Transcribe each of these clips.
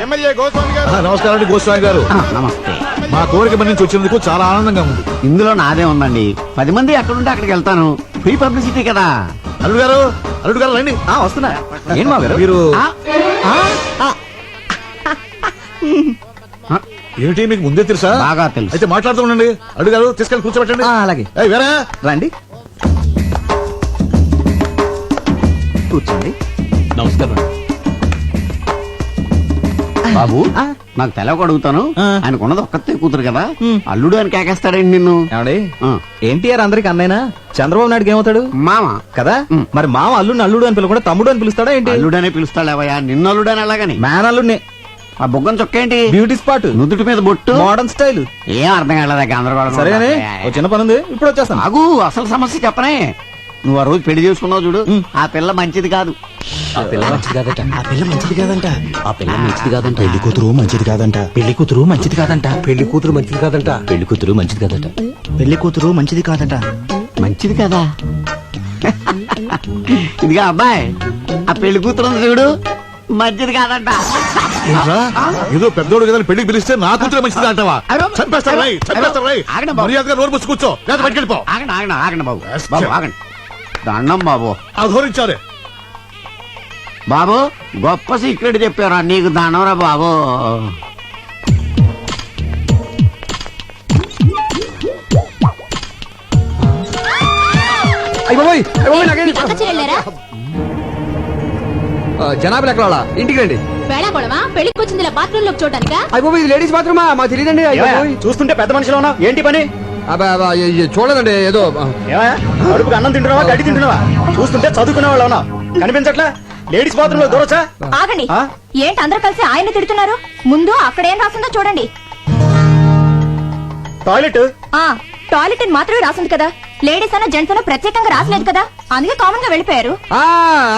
MLA Goswami గారు. నమస్కారం అండి గోస్వామి గారు. నమస్తే. మా కోరిక నుంచి వచ్చినందుకు చాలా ఆనందంగా ఉంది. ఇందులో నాదే ఉందండి. 10 మంది ఎక్కడుంటే అక్కడికి వెళ్తాను. ఫ్రీ పబ్లిసిటీ కదా. అల్లుడు గారు రండి. వస్తున్నా. ఏం మా గారు మీరు ఏమిటి మీకు ముందే తెలుసా? బాగా తెలుసు. అయితే మాట్లాడుతూ ఉండండి. అల్లుడు గారు తీసుకెళ్ళి కూర్చోబెట్టండి. అలాగే. వేరే రండి కూర్చోండి. నమస్కారం బాబు, నాకు తెలవక అడుగుతాను. ఆయనకున్నది ఒక్కతే కూతురు కదా, అల్లుడు అని కేకేస్తాడండి నిన్ను. ఎన్టీఆర్ అందరికి అన్నైనా చంద్రబాబు నాయుడుకి ఏమవుతాడు? మామ కదా. మరి మామ అల్లుడిని అల్లుడు అని పిలవకుండా తమ్ముడు అని పిలుస్తాడా ఏంటి? అల్లుడనే పిలుస్తాడేవయ్యా, నిన్ను అల్లుడు అని అలాగని. మ్యాన్ అల్లుడిని. ఆ బొగ్గం చొక్క ఏంటి? Beauty spot. నుదుటి మీద బొట్టు. Modern style. ఏం అర్థం కాలేదా? గందరగోళం. సరేనే, ఓ చిన్న పని ఉంది, ఇప్పుడు వచ్చేస్తాను. ఆగు, అసలు సమస్య చెప్పనే. నువ్వు ఆ రోజు పెళ్లి చేసుకున్నావు చూడు, ఆ పిల్ల మంచిది కాదు. ఆ పిల్ల మంచిది కాదట. ఆ పిల్ల మంచిది కాదంట. ఆ పిల్ల మంచిది కాదంట. పెళ్లి కూతురు మంచిది కాదంట. పెళ్లి కూతురు మంచిది కాదంట. పెళ్లి కూతురు మంచిది కాదంట. పెళ్లి కూతురు మంచిది కాదట. పెళ్లి కూతురు మంచిది కాదంట. మంచిది కదా. ఇదిగా అబ్బాయి, ఆ పెళ్లి కూతురు ఉంది చూడు, మంచిది కాదంట. ఏదో పెద్దోడు కదా పెళ్లికి పిలిస్తే నా కూతురు మంచిది అంటావా? చంపేస్తారు రై, చంపేస్తారు రై. మర్యాదగా నోరు మూసి కూర్చో, లేదా బయటికి వెళ్ళిపో. ఆగండి బాబు. బాబు ఆగండి. దండం బాబు. అధోరించారే బాబు, గొప్ప సీక్రెట్ చెప్పారా నీకు? దండంరా బాబు. జనాభా ఎక్కడ ఇంటికి రండి. పెళ్లికి వచ్చింది బాత్రూమ్ లో చూడటానికా? అయిపోయి ఇది లేడీస్ బాత్రూమా? మాకు తెలియదండి. చూస్తుంటే పెద్ద మనిషిలో ఉన్నావు, ఏంటి పని? చూడదండి, ఏదో అడుపుకి అన్నం తింటున్నావా, గడ్డి తింటున్నావా? చూస్తుంటే చదువుకునే వాళ్ళు ఉన్నావు, కనిపించట్లా? లేడీస్ బాత్రూమ్ లో దూరొచ్చా? ఆగండి. ఏంటి అందరూ కలిసి ఆయన తిడుతున్నారు? ముందు అక్కడ ఏం రాసిందో చూడండి. టాయిలెట్. టాయిలెట్ అని మాత్రమే రాసింది కదా, లేడీస్ అన్న జెంట్స్ అన్న ప్రత్యేకంగా రాసలేదు కదా, అందుకే కామన్ గా వెళ్ళిపోయారు.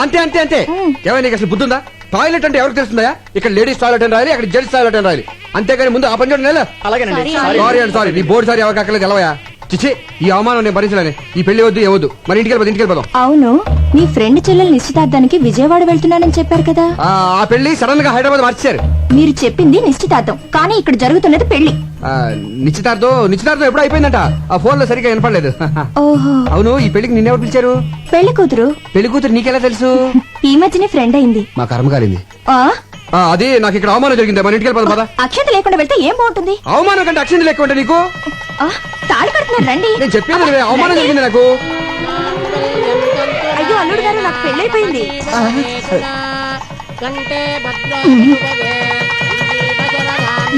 అంతే అంతే అంతే. ఏమైనా నీకు అసలు బుద్ధుందా? టాయిలెట్ అంటే ఎవరికి తెలుస్తుందా? ఇక్కడ లేడీస్ టాయిలెట్ అని రాయాలి, అక్కడ జెంట్స్ టాయిలెట్ అని రాయాలి. అంతేగాని ముందు ఆ పని చూడండి. అలాగేనండి. సారీ అండి, సారీ. నీ బోర్డు సారీ ఎవరికి అక్కర్లేదు. ఎలవయా చిచ్చి, ఈ అవమానం నేను భరించలేని. ఈ పెళ్లి వద్దు, ఏవద్దు. మరి ఇంటికి వెళ్ళిపోదాం. అవును, మీ ఫ్రెండ్ చెల్లెలు నిశ్చితార్థానికి విజయవాడ వెళ్తున్నానని చెప్పారు కదా. ఆ పెళ్లి సడన్ గా హైదరాబాద్ మార్చారు. మీరు చెప్పింది నిశ్చితార్థం, కానీ ఇక్కడ జరుగుతున్నది పెళ్లి. నిశ్చితార్థం ఎప్పుడు అయిపోయిందంట. ఆ ఫోన్ లో సరిగ్గా వినపడలేదు. ఓహో. అవును, ఈ పెళ్లికి నిన్నెవరు పిలిచారు? పెళ్లి కూతురు. పెళ్లి కూతురు నీకెలా తెలుసు? ఈ మధ్యనే ఫ్రెండ్ అయింది. మా కర్మ కాలింది. అది నాకు ఇక్కడ అవమానం జరిగింది. మన ఇంటికి వెళ్ళిపోదాం పద. అక్షంత లేకుండా వెళ్తే ఏం బాగుంటుంది? అవమానం కంటే అక్షంత లేకుండా ఉంటే నీకు తాళి కడుతున్నారు రండి. నేను చెప్పేది అవమానం జరిగింది నాకు. అయ్యో అల్లుడు గారు, నాకు పెళ్ళైపోయింది.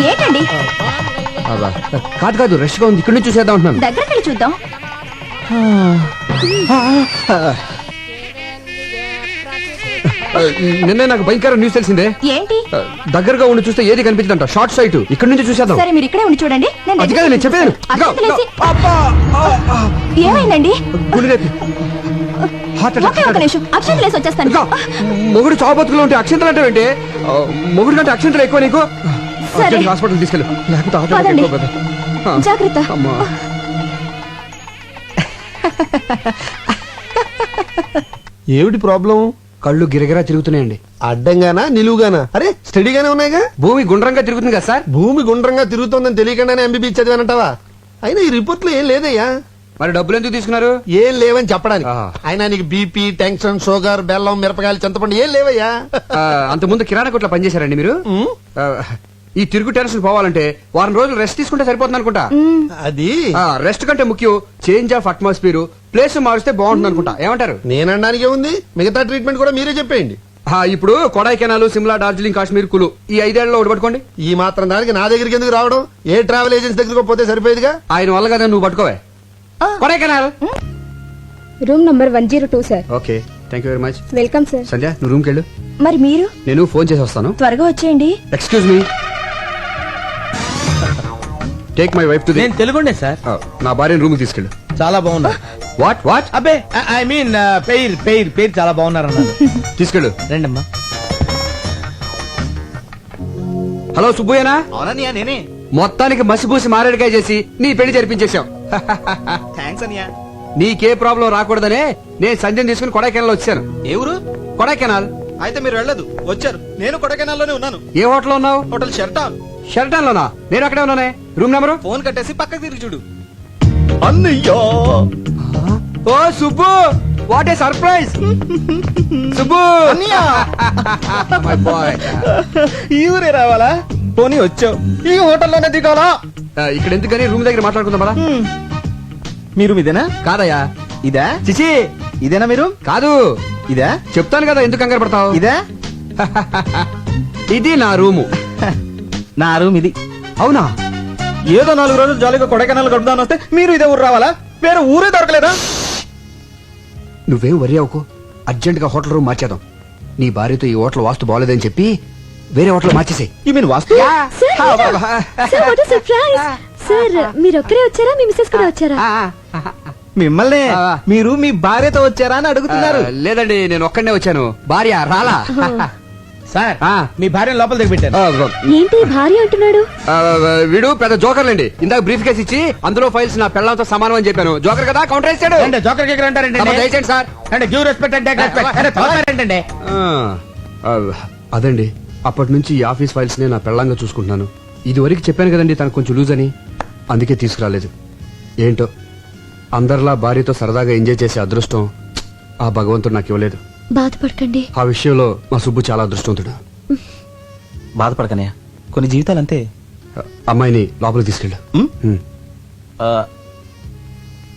ఏంటండి? కాదు, రష్ గా ఉంది. ఇక్కడ నుంచి చూసేద్దాం అంటున్నాను. దగ్గరికి వెళ్ళి చూద్దాం. నిన్నే నాకు భయంకర న్యూస్ తెలిసిందే. ఏంటి? దగ్గరగా ఉండి చూస్తే ఏది కనిపించదంట. Short site. ఇక్కడ నుంచి చూసేద్దాం. సరే, మీరు ఇక్కడే ఉండి చూడండి. అది కాదు నేను చెప్పాను. ఏమైందండి? అక్షంతలేసి వచ్చేస్తాను. మొగుడు చావు బతుకులో ఉంటే అక్షంతలు అంటే ఏంటి? మొగుడు కంటే అక్షంతలు ఎక్కువ నీకు. హాస్పిటల్ తీసుకెళ్ళు. జాగ్రత్త. ఏమిటి ప్రాబ్లం? కళ్ళు గిరగిరా తిరుగుతున్నాయండి. అడ్డంగానా నిలువుగానా? అరే స్టడీగానే ఉన్నాయిగా. భూమి గుండ్రంగా తిరుగుతుంది కదా సార్. భూమి గుండ్రంగా తిరుగుతోందని తెలియకుండానే ఎంబీబీ చదివానంటావా? అయినా ఈ రిపోర్ట్ లో ఏం లేదయ్యా. మరి డబ్బులు ఎందుకు తీసుకున్నారు? ఏం లేవని చెప్పడానికి. అయినా నీకు బీపీ, టెన్షన్, షుగర్, బెల్లం, మిరపకాయలు, చింతపండు ఏం లేవయ్యా. అంతకుముందు కిరాణా కొట్లో పనిచేశారండి మీరు? ఈ తిరుగు టెన్షన్ పోవాలంటే వారం రోజులు రెస్ట్ తీసుకుంటే సరిపోతుంది అనుకుంటా. అది రెస్ట్ కంటే ముఖ్యం చేంజ్ ఆఫ్ అట్మాస్ఫియర్. ప్లేస్ మారిస్తే బాగుంటుంది అనుకుంటా. ఏమంటారు? నేనడానికి ఉంది, మిగతా ట్రీట్మెంట్ కూడా మీరే చెప్పేయండి. ఇప్పుడు కొడైకెనాల్, సిమ్లా, డార్జిలింగ్, కాశ్మీర్, కులు ఈ 5 ఏళ్లలో ఒకటి పట్టుకోండి. ఈ మాత్రం దానికి నా దగ్గరికి ఎందుకు రావడం? ఏ ట్రావెల్ ఏజెన్సీ దగ్గరకు పోతే సరిపోయేదిగా. ఆయన వల్ల కదా నువ్వు పట్టుకోవే. Kodaikanal room number 102 sir. Okay, thank you very much. Welcome sir. Sandhya, నువ్వు రూమ్కి వెళ్ళు. మరి మీరు? నేను ఫోన్ చేసి వస్తాను. త్వరగా వచ్చేయండి. Excuse me, take my wife to the. నేను తెలుగుండే సార్. నా భార్యను రూమ్ కి తీసుకెళ్ళు. చాలా బాగున్నారు. వాట్? అబ్బే, ఐ మీన్ పేరు చాలా బాగున్నారు అన్నారు. తీసుకెళ్ళు. రండమ్మా. హలో సుబ్బయ్యనా? అవునన్నయ్య, నేనే. మొత్తానికి మసిపూసి మారేడుకాయ చేసి నీ పెళ్లి జరిపించేశాం. థ్యాంక్స్ అన్నయ్య. నీకే ప్రాబ్లం రాకూడదనే నేను సంజయ్ తీసుకుని కొడైకెనాల్ వచ్చాను. ఏ ఊరు? కొడైకెనాల్. అయితే మీరు వెళ్ళదు వచ్చారు. నేను కొడైకెనాల్లోనే ఉన్నాను. ఏ హోటల్ ఉన్నావు? హోటల్ షెర్టాన్. షెల్టన్ లోనా? నేను అక్కడే ఉన్నానే. Room number? ఫోన్ కట్టేసి పక్కకి తిరిగి చూడు. అన్నయ్యా ఓ Subbu, what a surprise. Subbu అన్నయ్యా మై బాయ్. ఈ ఊరే రావాలా? పోనీ వచ్చావు, ఈ హోటల్లోనే దిగాలా? ఇక్కడ ఎందుకని రూమ్ దగ్గర మాట్లాడుకుందాం పదా. మీరు ఇదేనా? కాదయ్యా. ఇదా? చిచి ఇదేనా మీరు? కాదు. ఇదా? చెప్తాను కదా, ఎందుకు కంగారు పడతావు? ఇదా? ఇది నా రూము. నా రూమ్ ఇది. అవునా? ఏదో 4 రోజులు జాలీగా కొడైకెనాల్ గడుపుదాని వస్తే మీరు ఇదే ఊరు రావాలా? వేరే ఊరే దొరకలేదా? నువ్వేం వరి అవ్వకు, అర్జెంట్ గా హోటల్ రూమ్ మార్చేద్దాం. నీ భార్యతో ఈ హోటల్ వాస్తు బాగోలేదని చెప్పి వేరే హోటల్ మార్చేసే. You mean vastu? సార్ మీరు ఒక్కరే వచ్చారా, మీ మిస్సెస్ కూడా వచ్చారా? మిమ్మల్ని మీరు మీ భార్యతో వచ్చారా అని అడుగుతున్నారు. లేదండి, నేను ఒక్కడనే వచ్చాను. భార్య రాలా. సార్ ఆ. మీ భార్యను లోపల దిగబెట్టారు. ఏంటి భార్య అంటున్నాడు? వీడు పెద్ద జోకర్లండి. ఇందాక బ్రీఫ్ కేసు ఇచ్చి అందులో ఫైల్స్ నా పెళ్ళంతో సమానం అని చెప్పాను. జోకర్ కదా, కౌంటర్ వేసాడు. జోకర్ కేకర్ అంటారంటే దయచేయండి సార్. అంటే గివ్ రెస్పెక్ట్ అంటే ఏంటంటే అదండి, అప్పటి నుంచి ఈ ఆఫీస్ ఫైల్స్ నే నా పెళ్ళంగా చూసుకుంటున్నాను. ఇది వరకు చెప్పాను కదండి తనకు కొంచెం లూజ్ అని, అందుకే తీసుకురాలేదు. ఏంటో అందరిలా భార్యతో సరదాగా ఎంజాయ్ చేసే అదృష్టం ఆ భగవంతుడు నాకు ఇవ్వలేదు. బాధపడకండి. ఆ విషయంలో మా సుబ్బు చాలా అదృష్టవంతుడు. బాధపడకనయ్య, కొన్ని జీవితాలు అంతే. అమ్మాయిని లోపలికి తీసుకెళ్ళు.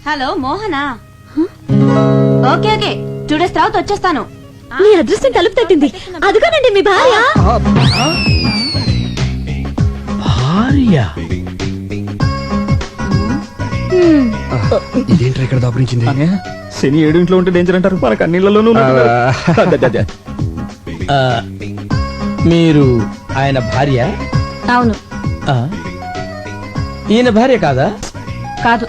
Hello Mohana. Okay okay, 2 days తర్వాత వచ్చేస్తాను. మీ అదృష్టం తలుపు తట్టింది. అదిగోనండి మీ భార్య. ఇదేంట్రా ఇక్కడ దాపురించింది? శని 7 ఇంట్లో ఉంటే డేంజర్ అంటారు, మనకు అన్నిళ్లలోనూ మీరు ఆయన భార్య? అవును. ఈయన భార్య కాదా? కాదు.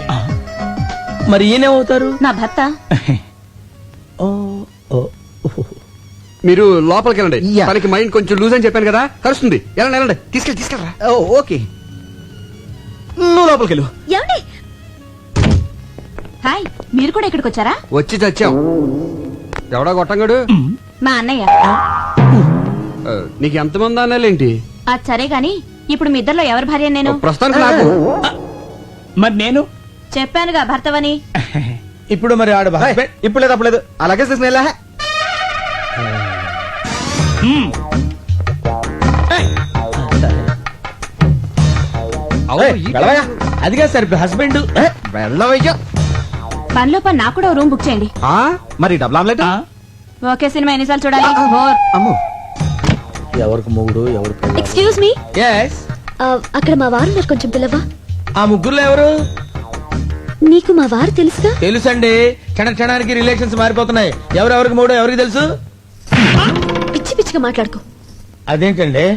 మరి ఈయనేమవుతారు? నా భర్త. మీరు లోపలికి వెళ్ళండి. తనకి మైండ్ కొంచెం లూజ్ అని చెప్పాను కదా, కలుస్తుంది. వెళ్ళండి వెళ్ళండి, తీసుకెళ్ళరా. ఓకే, నువ్వు లోపలికి వెళ్ళు. ఏమండి? హాయ్, మీరు కూడా ఇక్కడికి వచ్చారా? వచ్చి చచ్చాం. ఎవడా గొట్టంగాడు? మా అన్నయ్య. నీకు ఎంతమంది అన్నాలేంటి? అది సరే గాని ఇప్పుడు మీ ఇద్దరిలో ఎవరి భార్య నేను? ప్రస్తుతానికి నాకు. మరి నేను చెప్పానుగా భర్తవని. ఇప్పుడు మరి ఆడ husband? ఇప్పుడు లేదు అప్పుడు లేదు, అలాగే తీసుకుని అదిగా సార్ హస్బెండ్. వెళ్ళవయ్యా. పనిలో పని నాకు కూడా రూమ్ బుక్ చేయండి. మరి డబుల్ ఆమ్లెట్? ఓకే, సినిమా ఎన్నిసార్లు చూడాలి? అమ్మో, ఎవరికి మొగుడు ఎవరికి? Excuse me, yes. అక్కడ మా వారు ఉన్నారు, కొంచెం పిల్లవా? ఆ ముగ్గురులో ఎవరు? నీకు మా వారు తెలుసుగా? తెలుసండి, క్షణానికి రిలేషన్స్ మారిపోతున్నాయి. ఎవరెవరికి మూడో ఎవరికి తెలుసు? పిచ్చి పిచ్చిగా మాట్లాడుకో. అదేంటండి,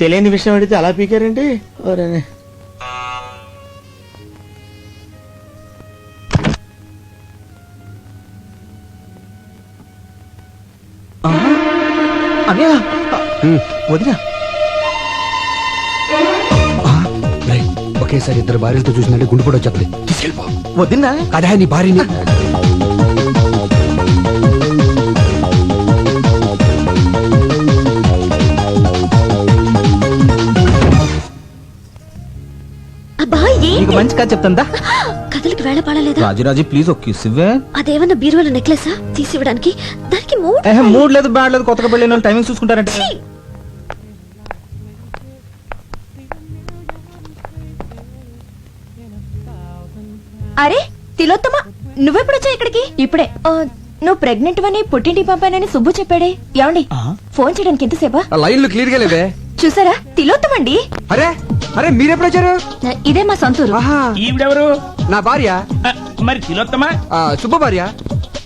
తెలియని విషయం అడిగితే అలా పీకారండి. వదినా ఒకేసారి ఇద్దరు భార్యలతో చూసినట్టే గుండు కూడా వచ్చేది. తీసుకెళ్ళిపో. వదినా అదే నీ భార్యని. నీకు మంచి కథ చెప్తాందా? కథలకి వేళ పడలేదా? రాజురాజు ప్లీజ్ ఒక కిస్ ఇవ్వే. అదేమన్నా బీరువాల నెక్లెసా తీసి ఇవ్వడానికి? దానికి మూడ్ లేదు, బ్యాడ్ లేదు, కొత్తగా పెళ్ళిన వాళ్ళు టైమింగ్ చూసుకుంటారంటే. అరే తిలోత్తమ, నువ్వెప్పుడు వచ్చా ఇక్కడికి? ఇప్పుడే. నువ్వు ప్రెగ్నెంట్ అని పుట్టింటికి పంపానని సుబ్బు చెప్పాడే. ఏమండి, ఫోన్ చేయడానికి ఎంతసేపా? లైన్లు క్లియర్ గా లేవే. చూసారా, తిలోత్తమండి. అరే అరే, మీరెప్పుడు వచ్చారు? ఇదే మా సొంతూరు. ఈవిడెవరు? నా భార్య. మరి తిలోత్తమా? సుబ్బ భార్య.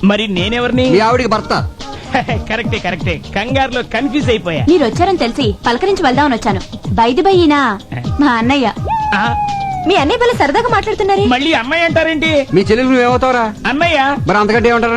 మరి నేనెవరిని? మీ ఆవిడికి భర్త. కరెక్టే, కంగారులో కన్ఫ్యూజ్ అయిపోయా. మీరు వచ్చారని తెలిసి పలకరించి వెళ్దామని వచ్చాను. బైది బయ్యినా మా అన్నయ్య. మీ అన్నయ్య వల్ల సరదాగా మాట్లాడుతున్నారే. మళ్ళీ అమ్మాయి అంటారేంటి? మీ చెల్లెలు నువ్వేమవుతావురా? అన్నయ్య. మరి అంతకంటే ఏమంటారా?